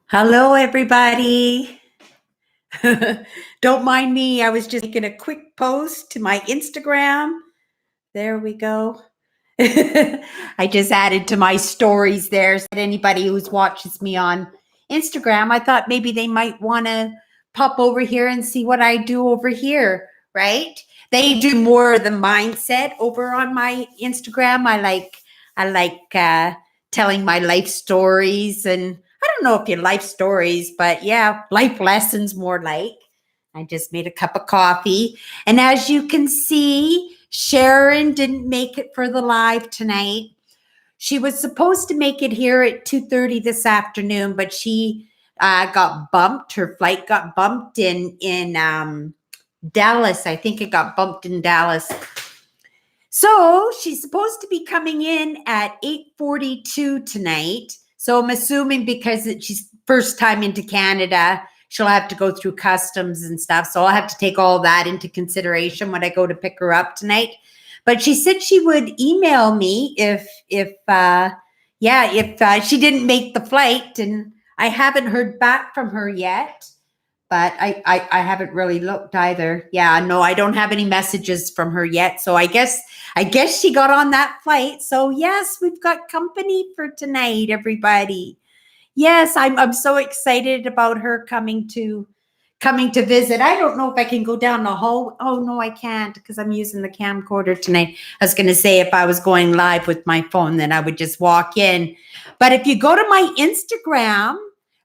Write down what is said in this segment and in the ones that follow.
Hello, everybody. Don't mind me. I was just making a quick post to my Instagram. There we go. I just added to my stories there. So that anybody who watches me on Instagram, I thought maybe they might want to pop over here and see what I do over here, right? They do more of the mindset over on my Instagram. I like telling my life stories, and I don't know if you life stories, but yeah, life lessons more like. I just made a cup of coffee. And as you can see, Sharon didn't make it for the live tonight. She was supposed to make it here at 2:30 this afternoon, but she got bumped. Her flight got bumped in Dallas. I think it got bumped in Dallas. So she's supposed to be coming in at 8:42 tonight. So I'm assuming because she's first time into Canada, she'll have to go through customs and stuff. So I'll have to take all that into consideration when I go to pick her up tonight. But she said she would email me if she didn't make the flight, and I haven't heard back from her yet. But I haven't really looked either. Yeah, no, I don't have any messages from her yet. So I guess she got on that flight. So yes, we've got company for tonight, everybody. Yes, I'm so excited about her coming to visit. I don't know if I can go down the hall. Oh no, I can't because I'm using the camcorder tonight. I was going to say if I was going live with my phone, then I would just walk in. But if you go to my Instagram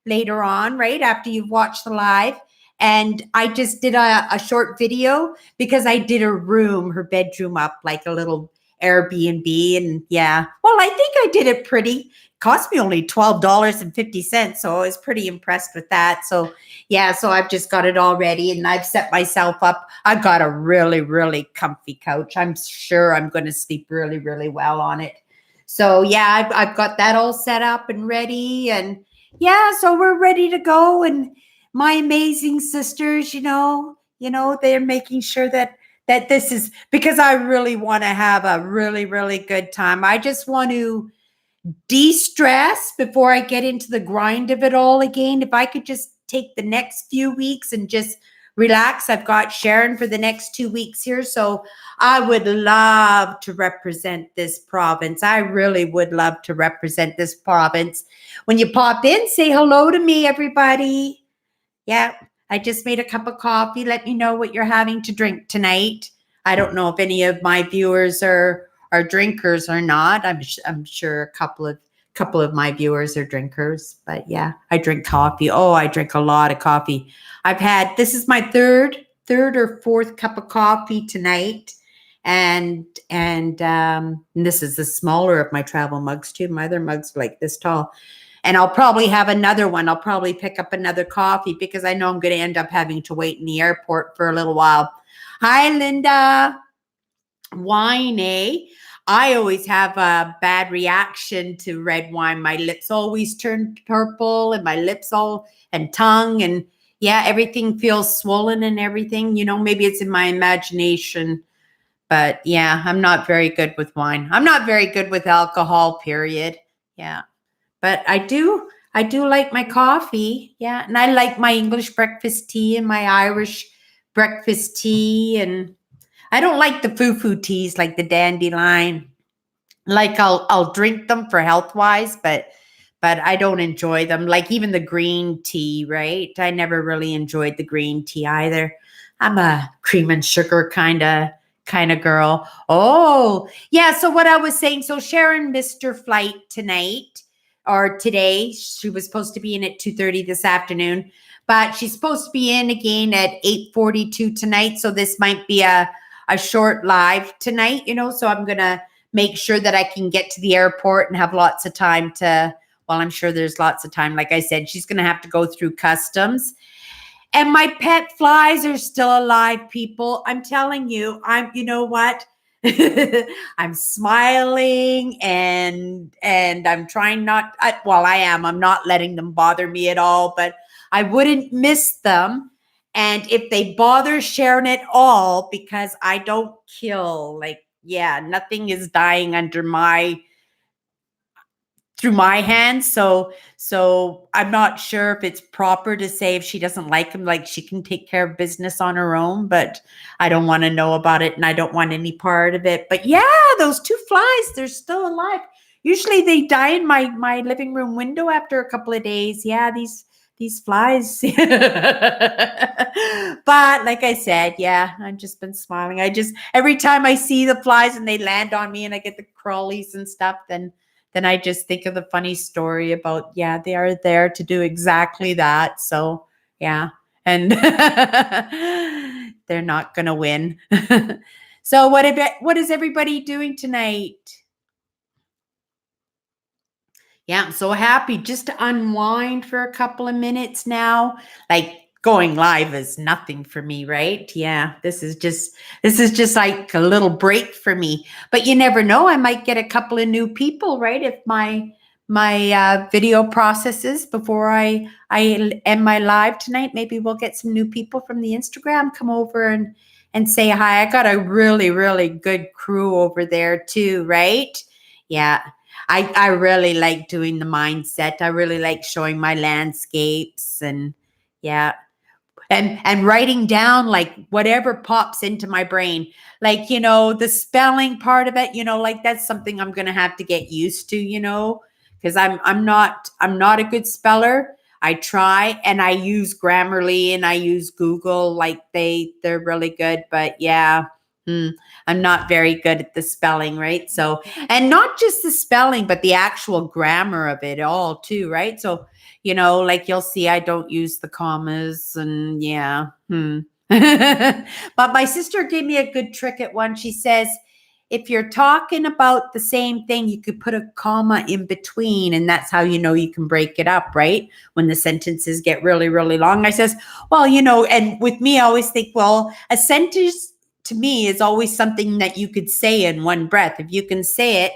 later on, right after you've watched the live, and I just did a short video because I did her bedroom up like a little Airbnb. And yeah, well, I think I did it pretty. Cost me only $12.50. So I was pretty impressed with that. So yeah, so I've just got it all ready and I've set myself up. I've got a really, really comfy couch. I'm sure I'm going to sleep really, really well on it. So yeah, I've got that all set up and ready. And yeah, so we're ready to go. And my amazing sisters, they're making sure that this is because I really want to have a really, really good time. I just want to de-stress before I get into the grind of it all again. If I could just take the next few weeks and just relax. I've got Sharon for the next 2 weeks here. So I would love to represent this province. I really would love to represent this province. When you pop in, say hello to me, everybody. Yeah, I just made a cup of coffee. Let me know what you're having to drink tonight. I don't know if any of my viewers are drinkers or not. I'm sure a couple of my viewers are drinkers, but yeah, I drink coffee. Oh, I drink a lot of coffee. This is my third or fourth cup of coffee tonight. And this is the smaller of my travel mugs too. My other mugs are like this tall. And I'll probably have another one. I'll probably pick up another coffee because I know I'm going to end up having to wait in the airport for a little while. Hi, Linda. Wine, eh? I always have a bad reaction to red wine. My lips always turn purple and my lips and tongue. And yeah, everything feels swollen and everything. Maybe it's in my imagination. But yeah, I'm not very good with wine. I'm not very good with alcohol, period. Yeah. But I do like my coffee. Yeah. And I like my English breakfast tea and my Irish breakfast tea. And I don't like the foo-foo teas like the dandelion. Like I'll drink them for health-wise, but I don't enjoy them. Like even the green tea, right? I never really enjoyed the green tea either. I'm a cream and sugar kind of girl. Oh, yeah. So what I was saying, so Sharon missed her flight tonight or today. She was supposed to be in at 2:30 this afternoon, but she's supposed to be in again at 8:42 tonight. So this might be a short live tonight, so I'm going to make sure that I can get to the airport and have lots of time I'm sure there's lots of time. Like I said, she's going to have to go through customs. And my pet flies are still alive, people. I'm telling you, you know what? I'm smiling and I'm trying I am. I'm not letting them bother me at all, but I wouldn't miss them. And if they bother Sharon at all, because I don't kill, nothing is dying under my through my hands. So I'm not sure if it's proper to say if she doesn't like them, like she can take care of business on her own, but I don't want to know about it and I don't want any part of it. But yeah, those two flies, they're still alive. Usually they die in my living room window after a couple of days. Yeah, these flies. But like I said, yeah, I've just been smiling. I just every time I see the flies and they land on me and I get the crawlies and stuff, then I just think of the funny story about, yeah, they are there to do exactly that. So yeah. And they're not gonna win. So what is everybody doing tonight? Yeah, I'm so happy just to unwind for a couple of minutes now. Like going live is nothing for me, right? Yeah, this is just like a little break for me. But you never know, I might get a couple of new people, right? If my video processes before I end my live tonight, maybe we'll get some new people from the Instagram come over and say hi. I got a really good crew over there too, right? Yeah. I really like doing the mindset. I really like showing my landscapes and yeah. And writing down like whatever pops into my brain. Like, the spelling part of it, like that's something I'm gonna have to get used to, because I'm not a good speller. I try and I use Grammarly and I use Google, like they're really good, but yeah. I'm not very good at the spelling, right? So, and not just the spelling, but the actual grammar of it all too, right? So, like you'll see, I don't use the commas and yeah. But my sister gave me a good trick at one. She says, if you're talking about the same thing, you could put a comma in between, and that's how you can break it up, right? When the sentences get really, really long. I says, well, and with me, I always think, well, a sentence to me is always something that you could say in one breath. If you can say it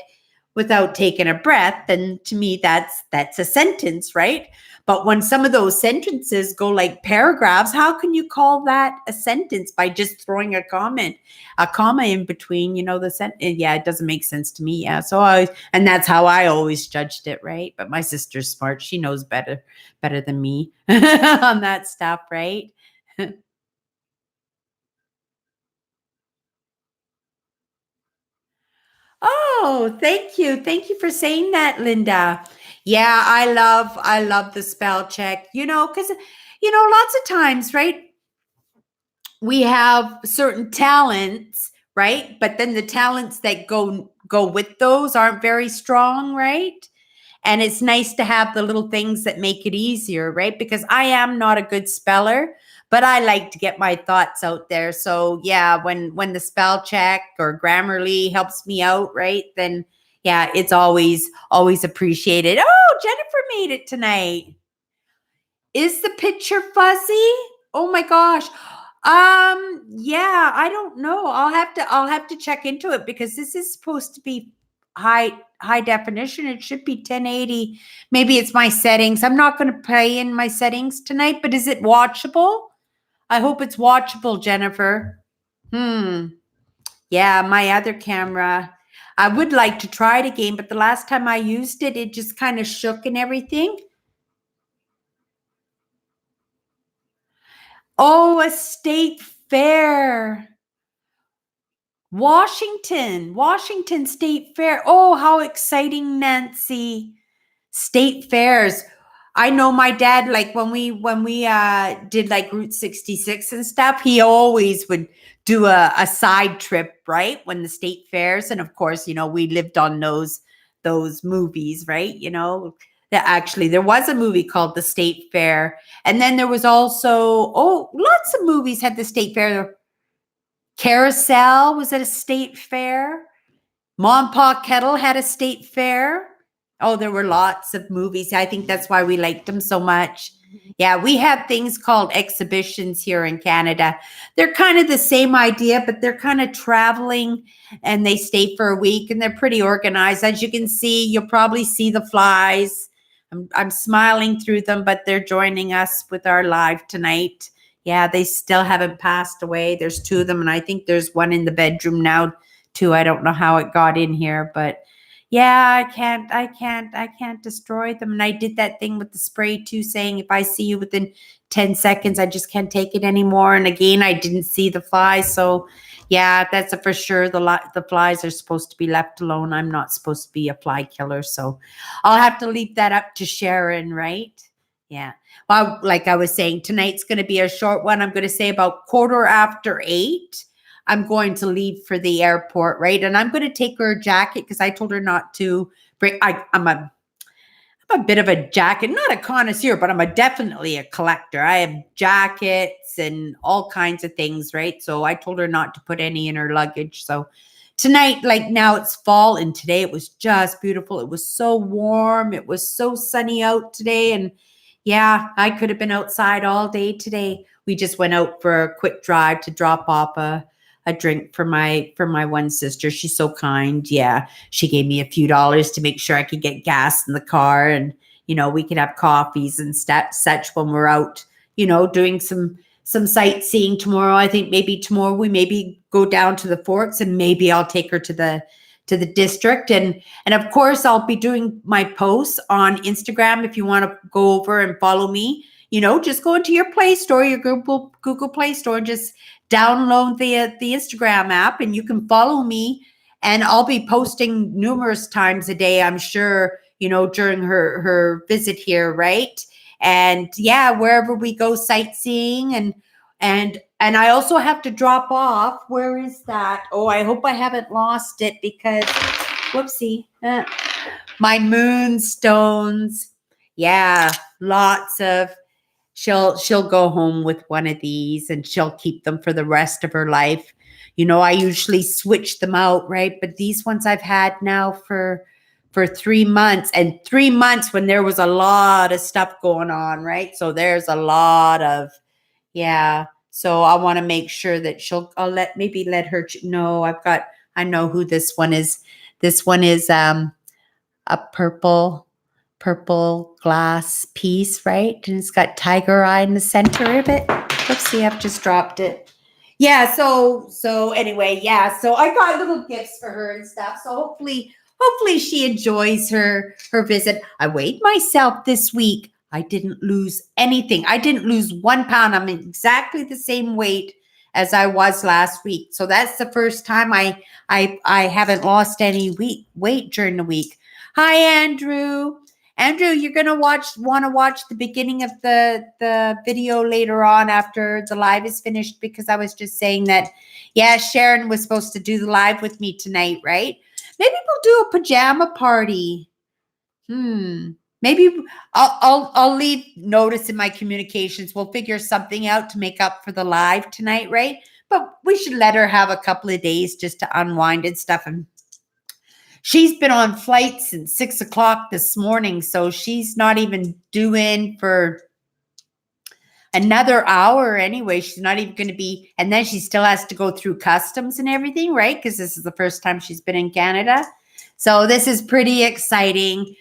without taking a breath, then to me that's a sentence, right? But when some of those sentences go like paragraphs, how can you call that a sentence by just throwing a comma in between, the sentence? Yeah, it doesn't make sense to me. Yeah. And that's how I always judged it, right? But my sister's smart. She knows better than me on that stuff, right? Oh, thank you. Thank you for saying that, Linda. Yeah, I love the spell check, because lots of times, right? We have certain talents, right? But then the talents that go with those aren't very strong, right? And it's nice to have the little things that make it easier, right? Because I am not a good speller, but I like to get my thoughts out there. So yeah, when the spell check or Grammarly helps me out, right? Then yeah, it's always appreciated. Oh, Jennifer made it tonight. Is the picture fuzzy? Oh my gosh. Yeah, I don't know. I'll have to check into it because this is supposed to be high definition. It should be 1080. Maybe it's my settings. I'm not going to play in my settings tonight, but is it watchable? I hope it's watchable, Jennifer. Yeah, my other camera. I would like to try it again, but the last time I used it, it just kind of shook and everything. Oh, a state fair. Washington State Fair. Oh, how exciting, Nancy. State fairs. I know my dad, like when we did like Route 66 and stuff, he always would do a side trip, right? When the state fairs. And of course, we lived on those movies, right? Actually there was a movie called The State Fair. And then there was also, lots of movies had the state fair. Carousel was at a state fair. Mom Pa Kettle had a state fair. Oh, there were lots of movies. I think that's why we liked them so much. Yeah, we have things called exhibitions here in Canada. They're kind of the same idea, but they're kind of traveling and they stay for a week and they're pretty organized. As you can see, you'll probably see the flies. I'm smiling through them, but they're joining us with our live tonight. Yeah, they still haven't passed away. There's two of them, and I think there's one in the bedroom now too. I don't know how it got in here, but Yeah, I can't destroy them. And I did that thing with the spray too, saying if I see you within 10 seconds, I just can't take it anymore. And again, I didn't see the flies. So yeah, that's a for sure. The flies are supposed to be left alone. I'm not supposed to be a fly killer. So I'll have to leave that up to Sharon, right? Yeah. Well, like I was saying, tonight's going to be a short one. I'm going to say about 8:15. I'm going to leave for the airport, right? And I'm going to take her a jacket because I told her not to bring. I'm a bit of a jacket, not a connoisseur, but definitely a collector. I have jackets and all kinds of things, right? So I told her not to put any in her luggage. So tonight, like now it's fall, and today it was just beautiful. It was so warm. It was so sunny out today. And yeah, I could have been outside all day today. We just went out for a quick drive to drop off a drink for my one sister. She's so kind. Yeah. She gave me a few dollars to make sure I could get gas in the car, and we could have coffees and such when we're out, doing some sightseeing tomorrow. I think maybe tomorrow we maybe go down to the forks, and maybe I'll take her to the district, and of course I'll be doing my posts on Instagram. If you want to go over and follow me, just go into your Play Store, your Google Play Store, and just download the Instagram app, and you can follow me, and I'll be posting numerous times a day, I'm sure, during her visit here, right? And yeah, wherever we go sightseeing, and I also have to drop off. Where is that? Oh, I hope I haven't lost it because whoopsie. My moonstones. Yeah, lots of she'll go home with one of these, and she'll keep them for the rest of her life. I usually switch them out, right? But these ones I've had now for 3 months, and 3 months when there was a lot of stuff going on, right? So there's a lot of, yeah. So I want to make sure that I'll let her know. I know who this one is. This one is a purple glass piece, right? And it's got tiger eye in the center of it. Oopsie, I've just dropped it. Yeah, so anyway, yeah. So I got little gifts for her and stuff. So hopefully she enjoys her visit. I weighed myself this week. I didn't lose anything. I didn't lose 1 pound. I'm exactly the same weight as I was last week. So that's the first time I haven't lost any weight during the week. Hi, Andrew. Andrew, you're going to want to watch the beginning of the video later on after the live is finished, because I was just saying that, yeah, Sharon was supposed to do the live with me tonight, right? Maybe we'll do a pajama party. Maybe I'll leave notice in my communications. We'll figure something out to make up for the live tonight, right? But we should let her have a couple of days just to unwind and stuff. And she's been on flight since 6 o'clock this morning, so she's not even due in for another hour anyway. She's not even going to be, and then she still has to go through customs and everything, right? Because this is the first time she's been in Canada. So this is pretty exciting.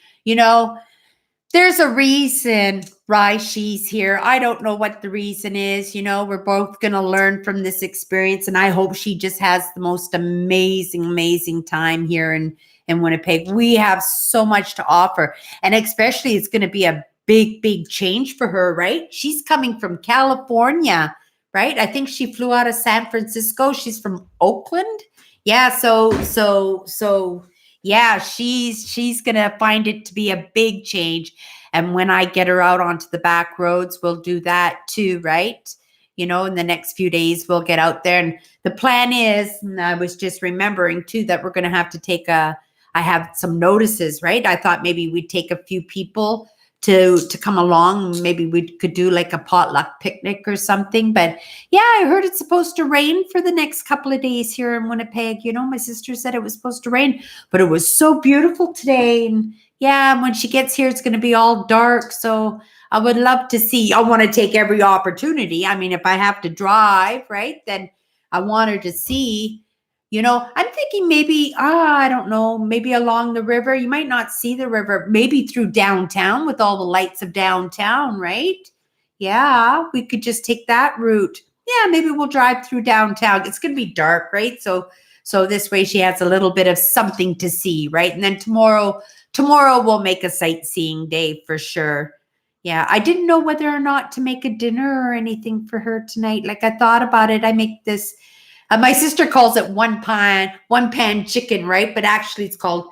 There's a reason why she's here. I don't know what the reason is. We're both going to learn from this experience, and I hope she just has the most amazing time here in Winnipeg. We have so much to offer, and especially it's going to be a big change for her, right? She's coming from California, right? I think she flew out of San Francisco. She's from Oakland. Yeah, so yeah, she's going to find it to be a big change. And when I get her out onto the back roads, we'll do that too, right? In the next few days, we'll get out there. And the plan is, and I was just remembering too, that we're going to have to I have some notices, right? I thought maybe we'd take a few people to come along. Maybe we could do like a potluck picnic or something. But yeah, I heard it's supposed to rain for the next couple of days here in Winnipeg. My sister said it was supposed to rain, but it was so beautiful today. And yeah, when she gets here, it's going to be all dark. So I would love to see. I want to take every opportunity. I mean, if I have to drive, right, then I want her to see. I'm thinking maybe, I don't know, maybe along the river. You might not see the river, maybe through downtown with all the lights of downtown, right? Yeah, we could just take that route. Yeah, maybe we'll drive through downtown. It's going to be dark, right? So So this way she has a little bit of something to see, right? And then tomorrow we'll make a sightseeing day for sure. Yeah, I didn't know whether or not to make a dinner or anything for her tonight. Like I thought about it. I make this my sister calls it one pan chicken, right? But actually it's called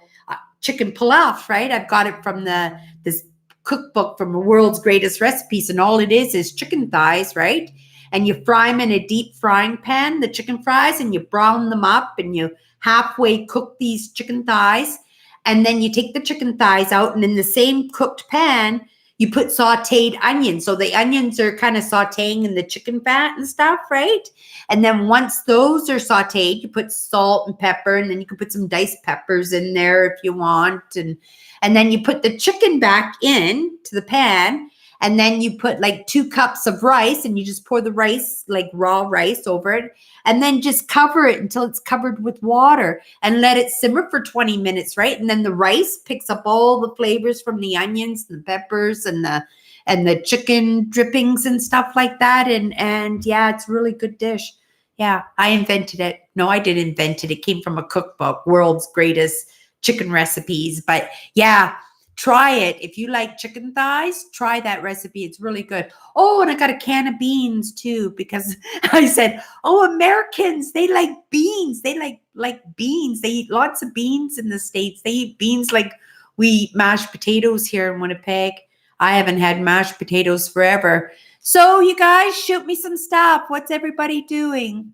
chicken pilaf, right? I've got it from this cookbook from the world's greatest recipes, and all it is chicken thighs, right? And you fry them in a deep frying pan, the chicken fries, and you brown them up, and you halfway cook these chicken thighs, and then you take the chicken thighs out, and in the same cooked pan you put sauteed onions. So the onions are kind of sauteing in the chicken fat and stuff, right? And then once those are sauteed, you put salt and pepper, and then you can put some diced peppers in there if you want. And then you put the chicken back in to the pan, and then you put like 2 cups of rice, and you just pour the rice, like raw rice, over it, and then just cover it until it's covered with water and let it simmer for 20 minutes, right? And then the rice picks up all the flavors from the onions and the peppers and the chicken drippings and stuff like that. And yeah, it's a really good dish. Yeah, I invented it. No, I didn't invent it. It came from a cookbook, World's Greatest Chicken Recipes. But yeah, try it. If you like chicken thighs, try that recipe. It's really good. Oh, and I got a can of beans too, because I said, oh, Americans, they like beans. They like beans. They eat lots of beans in the States. They eat beans like we eat mashed potatoes here in Winnipeg. I haven't had mashed potatoes forever. So you guys, shoot me some stuff. What's everybody doing?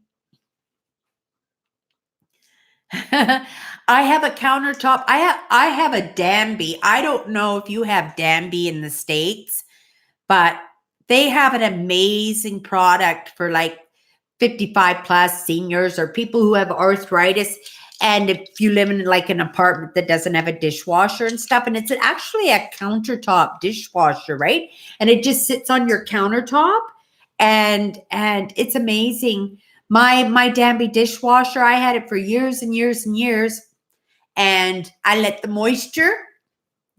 I have a countertop. I have a Danby. I don't know if you have Danby in the States, but they have an amazing product for like 55 plus seniors or people who have arthritis. And if you live in like an apartment that doesn't have a dishwasher and stuff, and it's actually a countertop dishwasher, right? And it just sits on your countertop, and it's amazing. My Danby dishwasher, I had it for years and years and years, and I let the moisture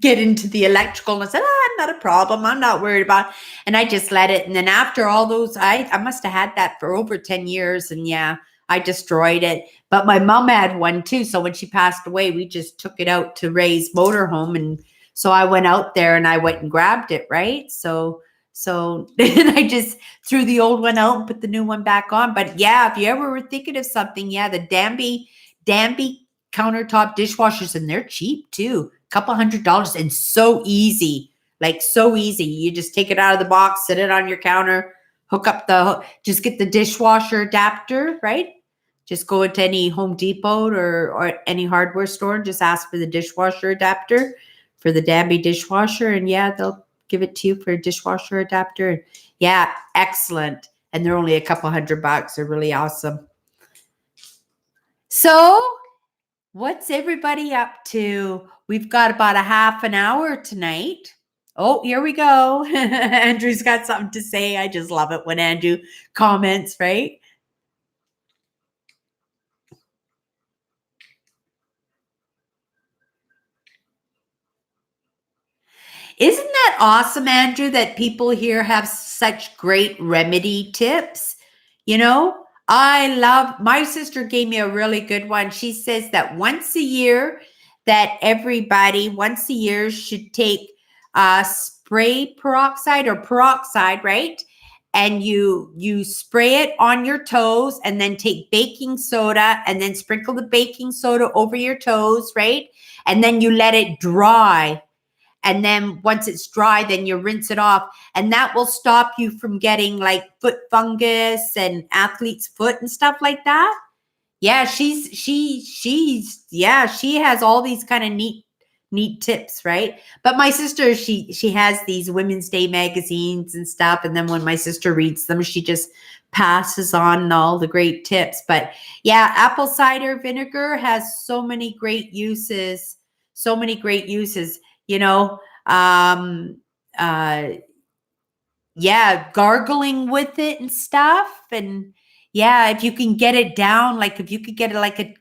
get into the electrical, and I said, not a problem. I'm not worried about it. And I just let it. And then after all those, I must have had that for over 10 years. And yeah, I destroyed it. But my mom had one too. So when she passed away, we just took it out to Ray's motorhome. And so I went out there and I went and grabbed it, right? So then I just threw the old one out and put the new one back on. But yeah, if you ever were thinking of something, yeah, the Danby countertop dishwashers, and they're cheap too. Couple $100, and so easy, like so easy. You just take it out of the box, sit it on your counter, just get the dishwasher adapter, right? Just go into any Home Depot or any hardware store and just ask for the dishwasher adapter for the Danby dishwasher. And yeah, they'll give it to you for a dishwasher adapter. Yeah, excellent. And they're only a couple $100. They're really awesome. So what's everybody up to? We've got about a half an hour tonight. Oh, here we go. Andrew's got something to say. I just love it when Andrew comments, right? Isn't that awesome, Andrew, that people here have such great remedy tips? You know, my sister gave me a really good one. She says that once a year, that everybody once a year should take spray peroxide or peroxide, right? And you spray it on your toes, and then take baking soda and then sprinkle the baking soda over your toes, right? And then you let it dry. And then once it's dry, then you rinse it off, and that will stop you from getting like foot fungus and athlete's foot and stuff like that. Yeah, she has all these kind of neat tips, right? But my sister, she has these Women's Day magazines and stuff, and then when my sister reads them, she just passes on all the great tips. But yeah, apple cider vinegar has so many great uses. You know, yeah, gargling with it and stuff. And yeah, if you can get it down, like if you could get it like a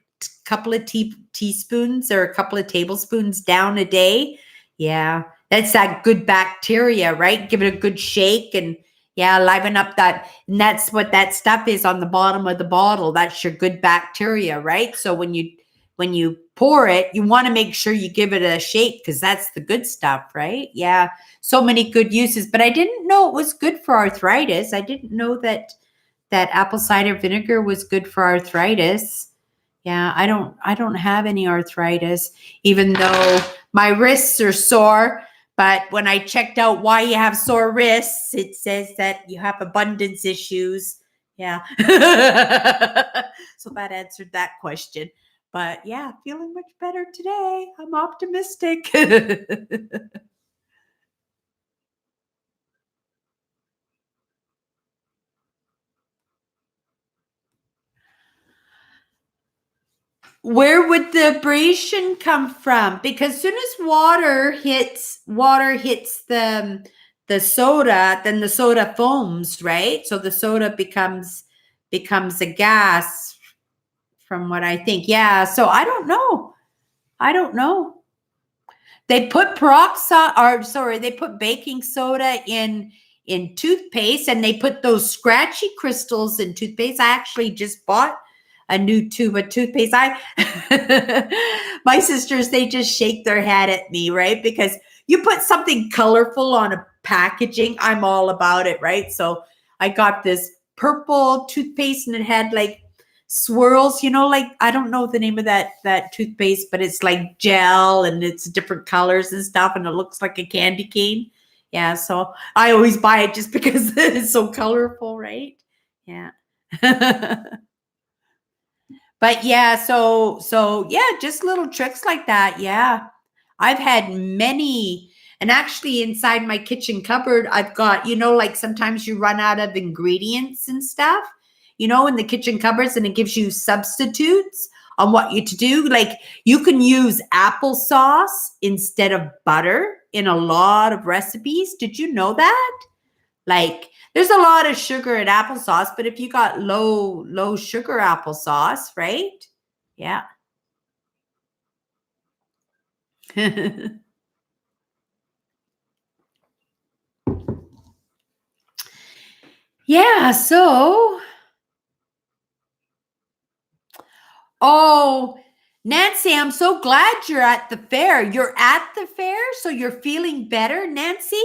couple of teaspoons or a couple of tablespoons down a day, yeah, that's that good bacteria, right? Give it a good shake, and Yeah, liven up that. And that's what that stuff is on the bottom of the bottle. That's your good bacteria, right? So when you pour it, you want to make sure you give it a shake because that's the good stuff, right? Yeah. So many good uses. But I didn't know it was good for arthritis. I didn't know that apple cider vinegar was good for arthritis. Yeah, I don't have any arthritis, even though my wrists are sore. But when I checked out why you have sore wrists, it says that you have abundance issues. Yeah. So that answered that question. But yeah, feeling much better today. I'm optimistic. Where would the abrasion come from? Because soon as water hits the soda, then the soda foams, right? So the soda becomes a gas from what I think. Yeah, so I don't know. I don't know. They put peroxide, or sorry, they put baking soda in toothpaste, and they put those scratchy crystals in toothpaste. I actually just bought a new tube of toothpaste. My sisters, they just shake their head at me, right? Because you put something colorful on a packaging, I'm all about it, right? So I got this purple toothpaste, and it had like swirls, like I don't know the name of that toothpaste, but it's like gel and it's different colors and stuff, and it looks like a candy cane. Yeah, so I always buy it just because it's so colorful, right? Yeah. But yeah, so yeah, just little tricks like that. Yeah. I've had many, and actually inside my kitchen cupboard, I've got, like sometimes you run out of ingredients and stuff, in the kitchen cupboards, and it gives you substitutes on what you to do. Like you can use applesauce instead of butter in a lot of recipes. Did you know that? Like there's a lot of sugar in applesauce, but if you got low sugar applesauce, right? Yeah. Yeah, so oh, Nancy, I'm so glad you're at the fair. You're at the fair, so you're feeling better, Nancy?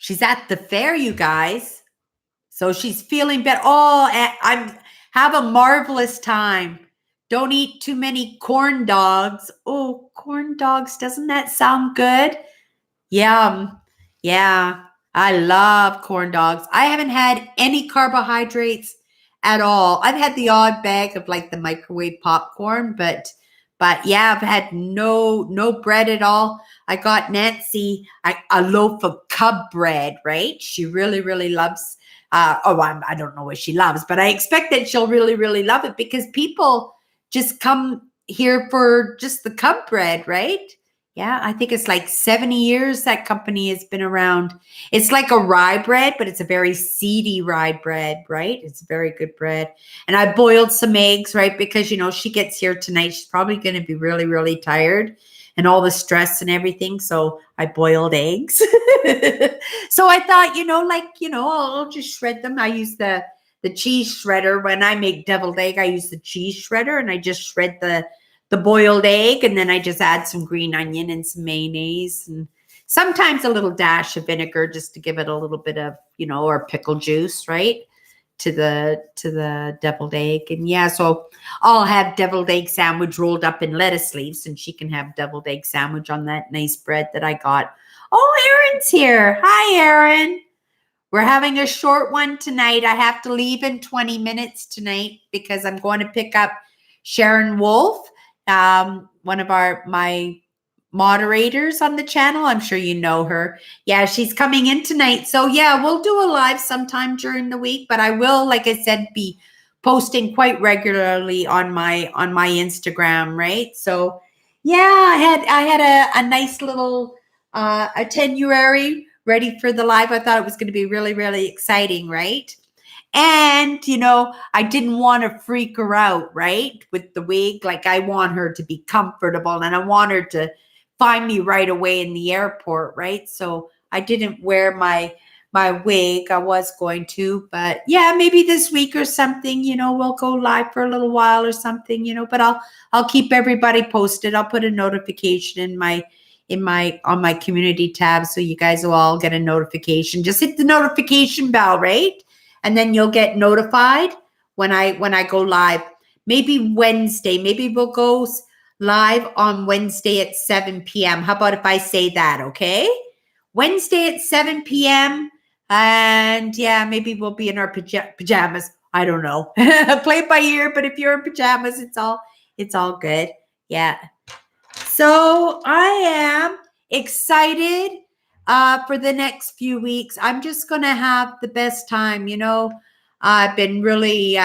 She's at the fair, you guys. So she's feeling better. Oh, I'm have a marvelous time. Don't eat too many corn dogs. Oh, corn dogs, doesn't that sound good? Yum. Yeah. I love corn dogs. I haven't had any carbohydrates at all. I've had the odd bag of like the microwave popcorn, but yeah, I've had no bread at all. I got Nancy a loaf of cub bread, right? She really loves I don't know what she loves, but I expect that she'll really love it because people just come here for just the cub bread, right? Yeah, I think it's like 70 years that company has been around. It's like a rye bread, but it's a very seedy rye bread, right? It's very good bread. And I boiled some eggs, right? Because, she gets here tonight. She's probably going to be really tired and all the stress and everything. So I boiled eggs. So I thought, I'll just shred them. I use the cheese shredder. When I make deviled egg, I use the cheese shredder, and I just shred the boiled egg, and then I just add some green onion and some mayonnaise and sometimes a little dash of vinegar just to give it a little bit of, or pickle juice, right? To the deviled egg. And yeah, so I'll have deviled egg sandwich rolled up in lettuce leaves, and she can have deviled egg sandwich on that nice bread that I got. Oh, Erin's here. Hi, Erin. We're having a short one tonight. I have to leave in 20 minutes tonight because I'm going to pick up Sharon Wolf, one of my moderators on the channel. I'm sure you know her. Yeah, she's coming in tonight. So yeah, we'll do a live sometime during the week, but I will, like I said, be posting quite regularly on my Instagram, right? So yeah, I had a nice little itinerary ready for the live. I thought it was going to be really exciting, right? And, I didn't want to freak her out, right? With the wig. Like, I want her to be comfortable, and I want her to find me right away in the airport, right? So I didn't wear my wig. I was going to, but yeah, maybe this week or something, we'll go live for a little while or something, but I'll keep everybody posted. I'll put a notification in my on my community tab so you guys will all get a notification. Just hit the notification bell, right? And then you'll get notified when I go live. Maybe Wednesday. Maybe we'll go live on Wednesday at 7 p.m. How about if I say that, okay? Wednesday at 7 p.m. And yeah, maybe we'll be in our pajamas. I don't know. Play it by ear, but if you're in pajamas, it's all good. Yeah. So I am excited for the next few weeks. I'm just going to have the best time. I've been really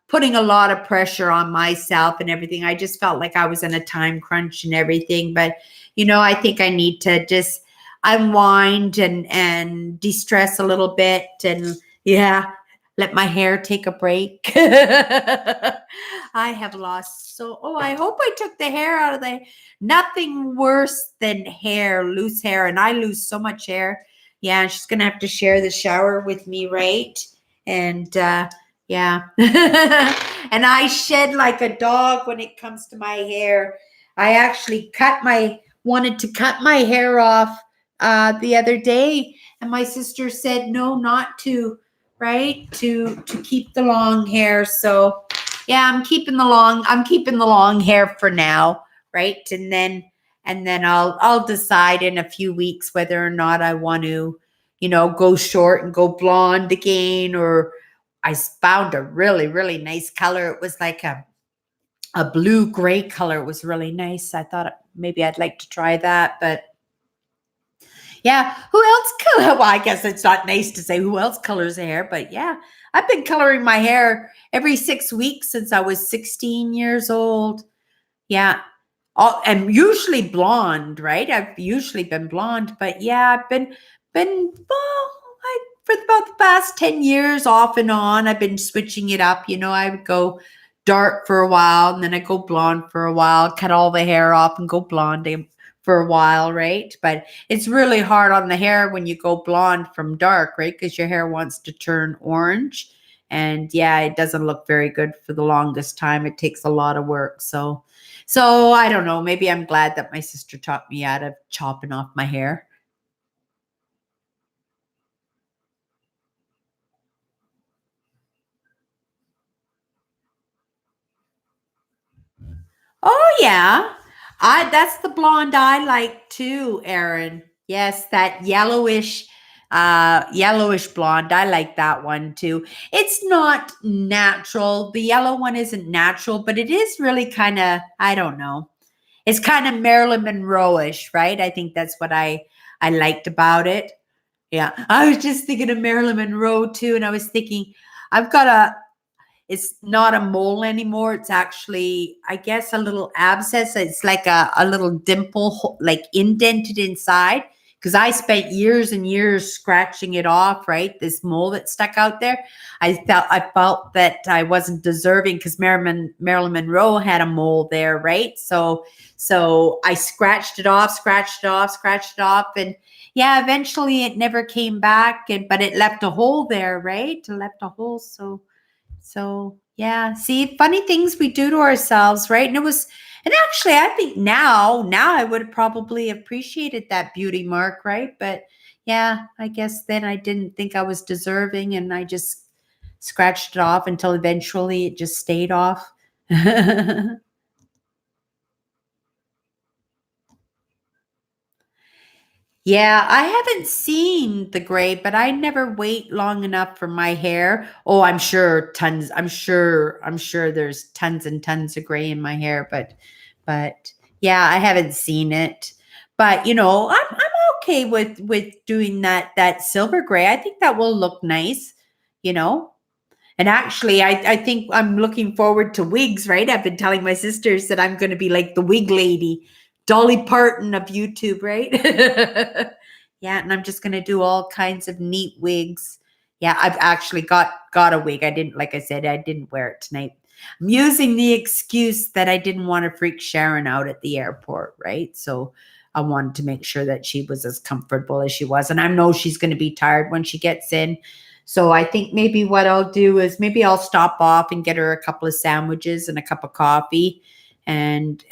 putting a lot of pressure on myself and everything. I just felt like I was in a time crunch and everything. But, I think I need to just unwind and de-stress a little bit and, yeah, let my hair take a break. I have lost I hope I took the hair out of the nothing worse than loose hair. And I lose so much hair. Yeah, she's going to have to share the shower with me, right? And yeah. And I shed like a dog when it comes to my hair. I actually wanted to cut my hair off the other day. And my sister said, no, not to, right? To keep the long hair. So yeah, I'm keeping the long hair for now, right? And then I'll decide in a few weeks whether or not I want to, go short and go blonde again. Or I found a really, really nice color. It was like a blue gray color. It was really nice. I thought maybe I'd like to try that, but yeah, who else well, I guess it's not nice to say who else colors hair, but yeah, I've been coloring my hair every 6 weeks since I was 16 years old. Yeah. And usually blonde, right? I've usually been blonde, but yeah, I've been for about the past 10 years off and on, I've been switching it up. I would go dark for a while and then I go blonde for a while, cut all the hair off and go blonde for a while, right? But it's really hard on the hair when you go blonde from dark, right? Because your hair wants to turn orange. And yeah, it doesn't look very good for the longest time. It takes a lot of work. So I don't know. Maybe I'm glad that my sister taught me out of chopping off my hair. Oh yeah. That's the blonde I like too, Erin. Yes, that yellowish blonde. I like that one too. It's not natural. The yellow one isn't natural, but it is really kind of, I don't know. It's kind of Marilyn Monroe-ish, right? I think that's what I liked about it. Yeah. I was just thinking of Marilyn Monroe too, and I was thinking I've got it's not a mole anymore. It's actually, I guess, a little abscess. It's like a little dimple, like indented inside. Because I spent years and years scratching it off, right? This mole that stuck out there. I felt that I wasn't deserving because Marilyn Monroe had a mole there, right? So I scratched it off, and yeah, eventually it never came back. But it left a hole there, right? It left a hole. So yeah, see, funny things we do to ourselves, right? And actually, I think now I would have probably appreciated that beauty mark, right? But yeah, I guess then I didn't think I was deserving and I just scratched it off until eventually it just stayed off. Yeah, I haven't seen the gray, but I never wait long enough for my hair. Oh, I'm sure tons. I'm sure there's tons and tons of gray in my hair, but yeah, I haven't seen it. But I'm okay with doing that silver gray. I think that will look nice, you know. And actually, I think I'm looking forward to wigs, right? I've been telling my sisters that I'm going to be like the wig lady, Dolly Parton of YouTube, right? Yeah, and I'm just going to do all kinds of neat wigs. Yeah, I've actually got a wig. I didn't, like I said, I didn't wear it tonight. I'm using the excuse that I didn't want to freak Sharon out at the airport, right? So I wanted to make sure that she was as comfortable as she was. And I know she's going to be tired when she gets in. So I think maybe what I'll do is maybe I'll stop off and get her a couple of sandwiches and a cup of coffee. And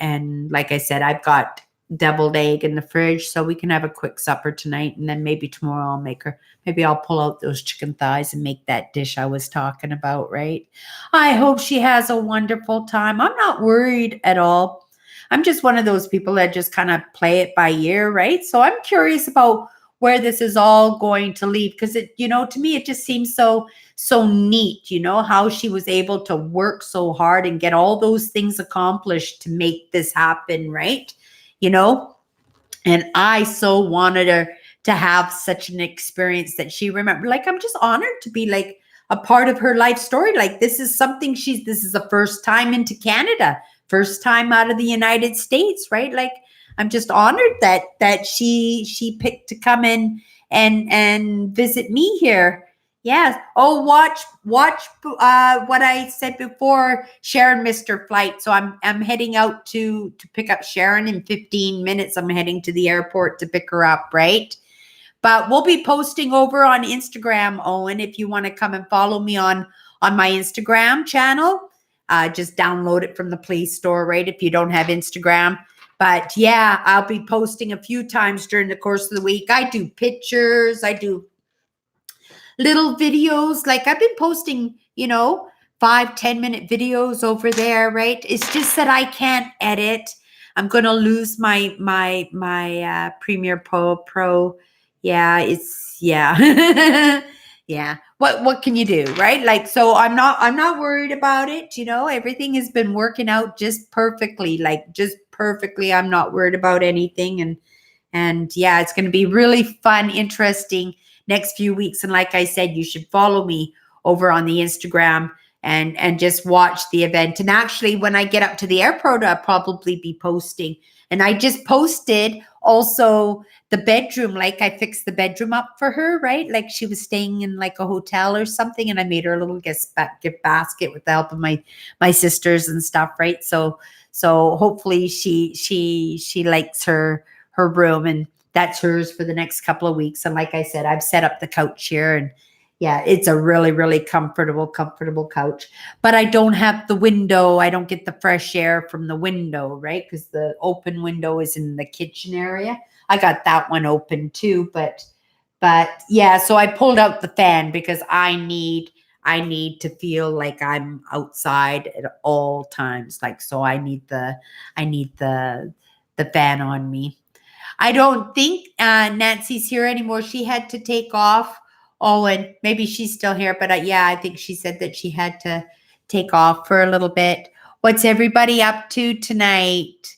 like I said, I've got deviled egg in the fridge, so we can have a quick supper tonight. And then maybe tomorrow I'll make her, maybe I'll pull out those chicken thighs and make that dish I was talking about, right? I hope she has a wonderful time. I'm not worried at all. I'm just one of those people that just kind of play it by ear, right? So I'm curious about where this is all going to lead, because it, to me, it just seems so neat, how she was able to work so hard and get all those things accomplished to make this happen, right? And I so wanted her to have such an experience that she remembered. Like, I'm just honored to be like a part of her life story. Like, this is something this is the first time into Canada, first time out of the United States, right? Like, I'm just honored that she picked to come in and visit me here. Yes. Oh, watch what I said before. Sharon missed her flight, so I'm heading out to pick up Sharon in 15 minutes. I'm heading to the airport to pick her up, right? But we'll be posting over on Instagram, Owen, if you want to come and follow me on my Instagram channel. Just download it from the Play Store, right? If you don't have Instagram. But yeah, I'll be posting a few times during the course of the week. I do pictures. I do little videos. Like, I've been posting, 5-10 minute videos over there, right? It's just that I can't edit. I'm going to lose my Premiere Pro. Yeah, yeah. What can you do, right? Like, so I'm not worried about it. Everything has been working out just perfectly, I'm not worried about anything. And yeah, it's going to be really fun, interesting next few weeks. And like I said, you should follow me over on the Instagram and just watch the event. And actually, when I get up to the airport, I'll probably be posting. And I just posted also the bedroom. Like, I fixed the bedroom up for her, right? Like, she was staying in like a hotel or something, and I made her a little gift basket with the help of my sisters and stuff, right? So hopefully she likes her room, and that's hers for the next couple of weeks. And like I said, I've set up the couch here, and yeah, it's a really, really comfortable couch. But I don't have the window. I don't get the fresh air from the window, right? Because the open window is in the kitchen area. I got that one open too, but yeah. So I pulled out the fan because I need to feel like I'm outside at all times. Like, so I need the fan on me. I don't think Nancy's here anymore. She had to take off. Oh, and maybe she's still here, but yeah, I think she said that she had to take off for a little bit. What's everybody up to tonight?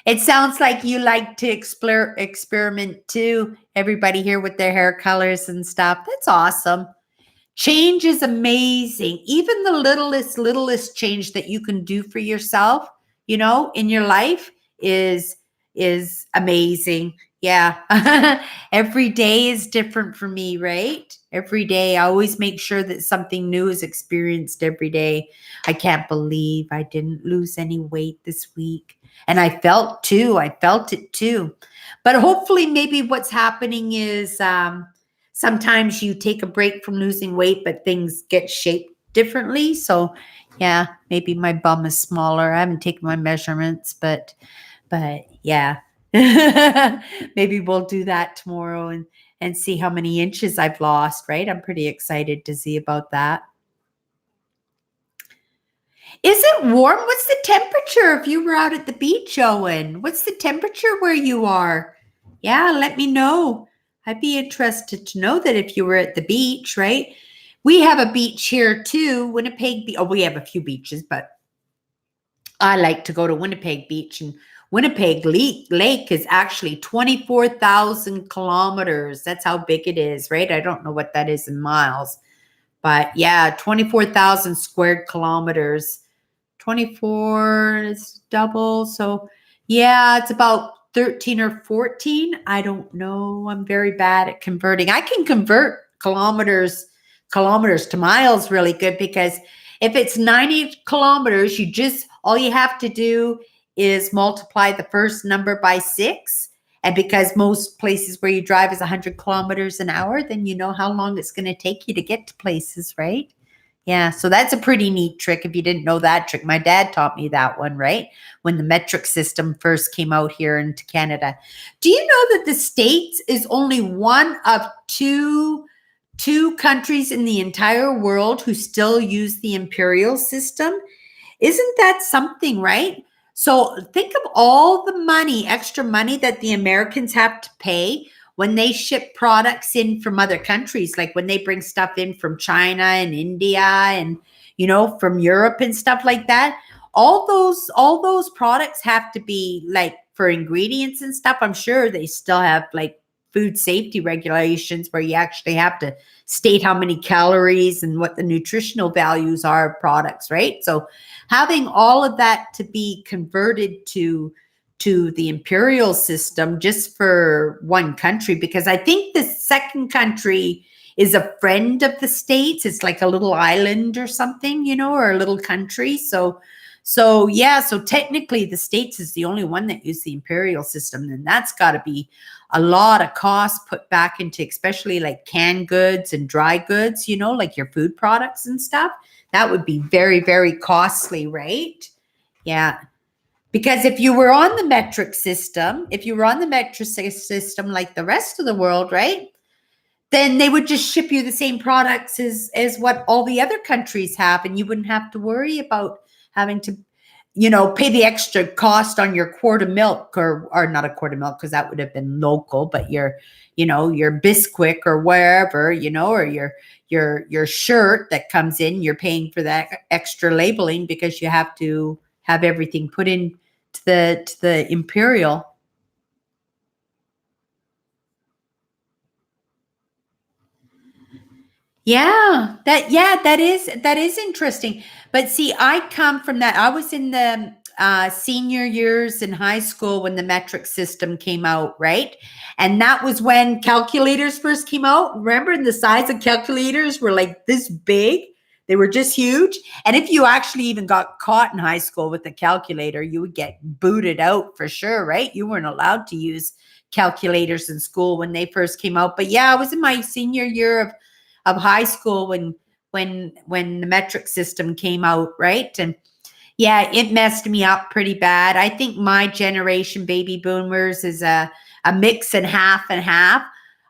It sounds like you like to experiment too. Everybody here with their hair colors and stuff. That's awesome. Change is amazing. Even the littlest change that you can do for yourself, in your life is amazing. Yeah. Every day is different for me, right? Every day. I always make sure that something new is experienced every day. I can't believe I didn't lose any weight this week. And I felt it too. But hopefully, maybe what's happening is sometimes you take a break from losing weight, but things get shaped differently. So yeah, maybe my bum is smaller. I haven't taken my measurements, but yeah. Maybe we'll do that tomorrow and see how many inches I've lost, right? I'm pretty excited to see about that. Is it warm? What's the temperature if you were out at the beach, Owen? What's the temperature where you are? Yeah, let me know. I'd be interested to know that if you were at the beach, right? We have a beach here too, Winnipeg Beach. Oh, we have a few beaches, but I like to go to Winnipeg Beach, and Winnipeg Lake is actually 24,000 kilometers. That's how big it is, right? I don't know what that is in miles, but yeah, 24,000 squared kilometers. 24 is double. So yeah, it's about 13 or 14. I don't know. I'm very bad at converting. I can convert kilometers to miles really good because If it's 90 kilometers, all you have to do is multiply the first number by 6. And because most places where you drive is 100 kilometers an hour, then you know how long it's going to take you to get to places, right? Yeah, so that's a pretty neat trick if you didn't know that trick. My dad taught me that one, right? When the metric system first came out here into Canada. Do you know that the States is only one of two countries in the entire world who still use the imperial system? Isn't that something, right? So think of all the money, extra money that the Americans have to pay when they ship products in from other countries, like when they bring stuff in from China and India and, from Europe and stuff like that. All those products have to be like for ingredients and stuff. I'm sure they still have like food safety regulations where you actually have to state how many calories and what the nutritional values are of products, right? So having all of that to be converted to the imperial system just for one country, because I think the second country is a friend of the States. It's like a little island or something, or a little country. So yeah, so technically the States is the only one that uses the imperial system. And that's got to be a lot of cost put back into, especially like canned goods and dry goods, like your food products and stuff. That would be very, very costly, right? Yeah. Because if you were on the metric system, like the rest of the world, right? Then they would just ship you the same products as what all the other countries have, and you wouldn't have to worry about having to, pay the extra cost on your quart of milk or not a quart of milk because that would have been local, but your Bisquick or wherever, or your shirt that comes in, you're paying for that extra labeling because you have to have everything put in to the imperial. That is interesting. But see, I come from that. I was in the senior years in high school when the metric system came out, right? And that was when calculators first came out. Remember, and the size of calculators were like this big. They were just huge. And if you actually even got caught in high school with a calculator, you would get booted out for sure, right? You weren't allowed to use calculators in school when they first came out. But yeah, I was in my senior year of high school when the metric system came out, right? And yeah, it messed me up pretty bad. I think my generation, baby boomers, is a mix and half and half.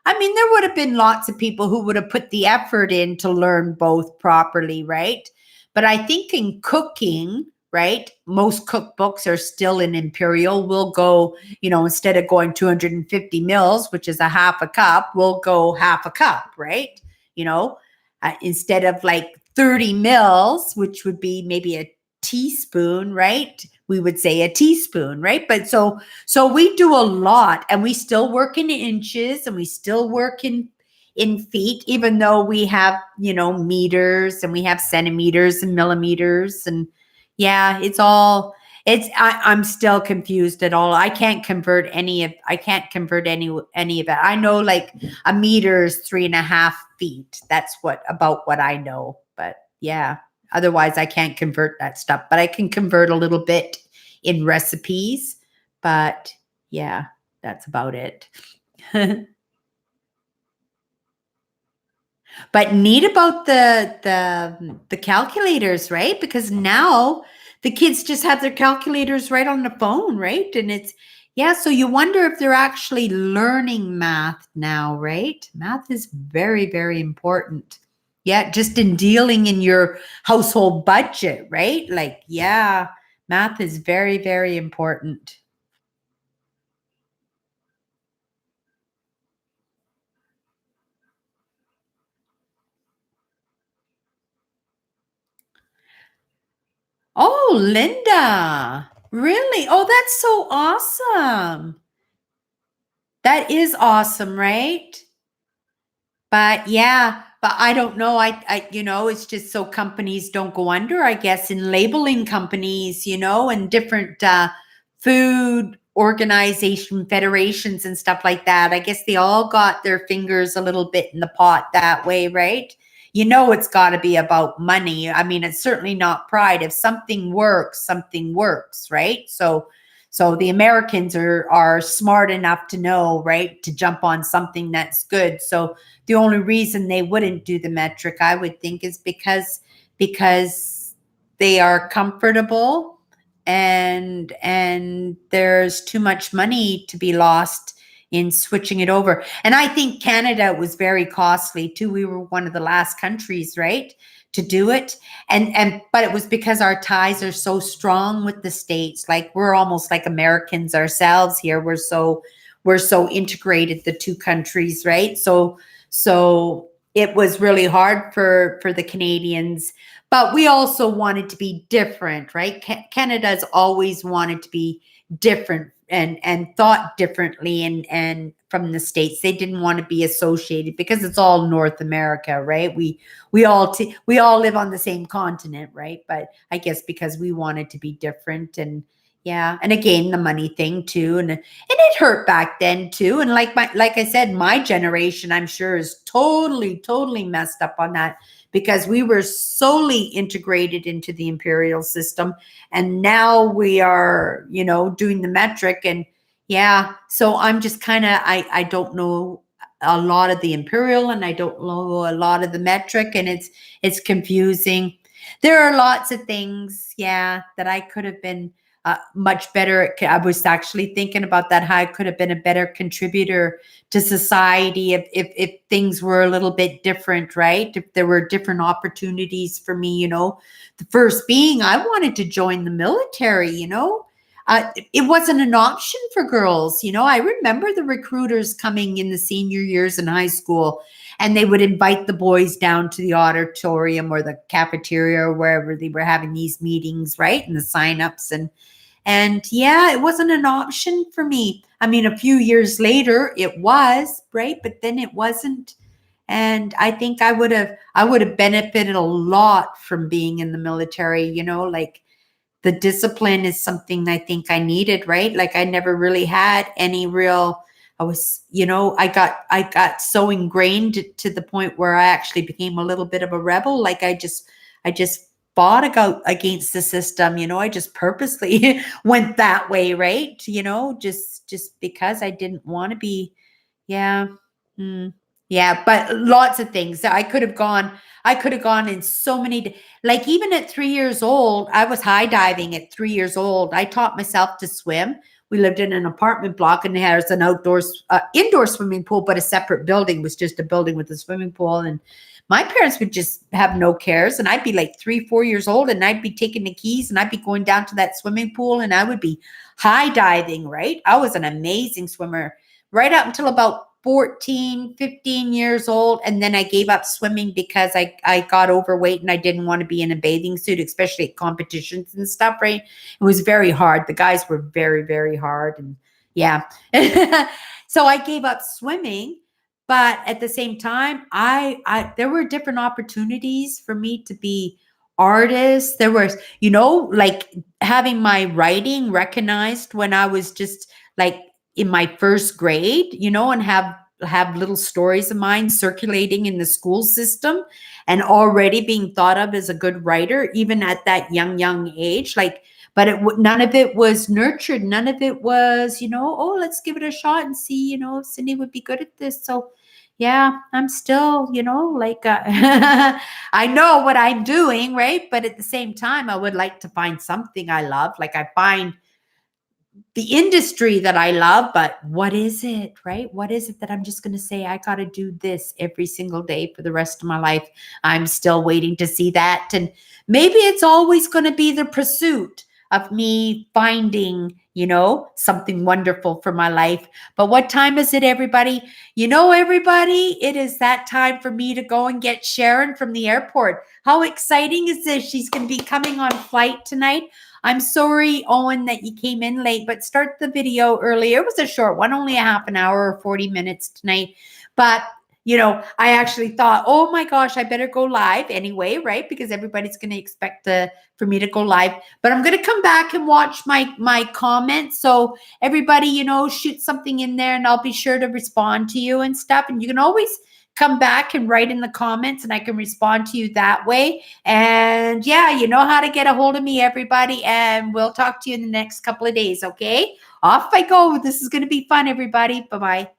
I mean, there would have been lots of people who would have put the effort in to learn both properly, right? But I think in cooking, right, most cookbooks are still in imperial. We'll go, instead of going 250 mils, which is a half a cup, we'll go half a cup, right? Instead of like 30 mils, which would be maybe a teaspoon, right? We would say a teaspoon, right? But so we do a lot, and we still work in inches and we still work in feet, even though we have, meters and we have centimeters and millimeters. And yeah, I'm still confused at all. I can't convert any of it. I know like a meter is 3.5 feet. That's about what I know. But yeah, otherwise I can't convert that stuff, but I can convert a little bit in recipes. But yeah, that's about it. But neat about the calculators, right? Because now the kids just have their calculators right on the phone, right? And so you wonder if they're actually learning math now, right? Math is very, very important. Yeah, just in dealing in your household budget, right? Like, yeah, math is very, very important. Oh, Linda. Really? Oh, that's so awesome. That is awesome, right? But yeah, but I don't know. It's just so companies don't go under, I guess, in labeling companies, and different food organization federations and stuff like that. I guess they all got their fingers a little bit in the pot that way, right? it's got to be about money. I mean, it's certainly not pride. If something works, right? So the Americans are smart enough to know, right, to jump on something that's good. So the only reason they wouldn't do the metric, I would think, is because they are comfortable, and there's too much money to be lost in switching it over. And I think Canada was very costly too. We were one of the last countries, right, to do it. And but it was because our ties are so strong with the States. Like, we're almost like Americans ourselves here. We're so integrated, the two countries, right? So it was really hard for the Canadians, but we also wanted to be different, right? Canada's always wanted to be different and thought differently, and from the States. They didn't want to be associated because it's all North America, right? We all live on the same continent, right? But I guess because we wanted to be different, and yeah, and again, the money thing too, and it hurt back then too. And like I said, my generation, I'm sure, is totally messed up on that, because we were solely integrated into the imperial system, and now we are, doing the metric. And yeah, so I'm just kind of, I don't know a lot of the imperial, and I don't know a lot of the metric, and it's confusing. There are lots of things, yeah, that I could have been much better. I was actually thinking about that, how I could have been a better contributor to society if things were a little bit different, right? If there were different opportunities for me, the first being, I wanted to join the military, it wasn't an option for girls. I remember the recruiters coming in the senior years in high school, and they would invite the boys down to the auditorium or the cafeteria or wherever they were having these meetings, right? And the signups, and yeah, it wasn't an option for me. I mean, a few years later it was, right? But then it wasn't. And I think I would have benefited a lot from being in the military, like the discipline is something I think I needed, right? Like, I never really had any real, I was, I got so ingrained to the point where I actually became a little bit of a rebel. Like, I just fought against the system, I just purposely went that way, right? Just because I didn't want to be, yeah. Mm. Yeah, but lots of things. I could have gone in so many, like, even at 3 years old, I was high diving at 3 years old. I taught myself to swim. We lived in an apartment block, and there's an indoor swimming pool, but a separate building. It was just a building with a swimming pool. And my parents would just have no cares. And I'd be like 3, 4 years old, and I'd be taking the keys, and I'd be going down to that swimming pool, and I would be high diving, right? I was an amazing swimmer right up until about 14, 15 years old. And then I gave up swimming because I got overweight, and I didn't want to be in a bathing suit, especially at competitions and stuff, right? It was very hard. The guys were very, very hard. And yeah. So I gave up swimming. But at the same time, there were different opportunities for me to be artists. There was, like, having my writing recognized when I was just like in my first grade, and have little stories of mine circulating in the school system, and already being thought of as a good writer, even at that young age. Like, but none of it was nurtured. None of it was, oh, let's give it a shot and see, if Cindy would be good at this. So yeah, I'm still, like, I know what I'm doing, right? But at the same time, I would like to find something I love. Like, I find the industry that I love, but what is it, right? What is it that I'm just going to say, I got to do this every single day for the rest of my life? I'm still waiting to see that. And maybe it's always going to be the pursuit of me finding, something wonderful for my life. But what time is it, everybody? Everybody, it is that time for me to go and get Sharon from the airport. How exciting is this? She's going to be coming on flight tonight. I'm sorry, Owen, that you came in late, but start the video earlier. It was a short one, only a half an hour or 40 minutes tonight. But, I actually thought, oh my gosh, I better go live anyway, right? Because everybody's going to expect for me to go live. But I'm going to come back and watch my comments. So everybody, shoot something in there, and I'll be sure to respond to you and stuff. And you can always come back and write in the comments and I can respond to you that way. And yeah, you know how to get a hold of me, everybody. And we'll talk to you in the next couple of days. Okay. Off I go. This is going to be fun, everybody. Bye-bye.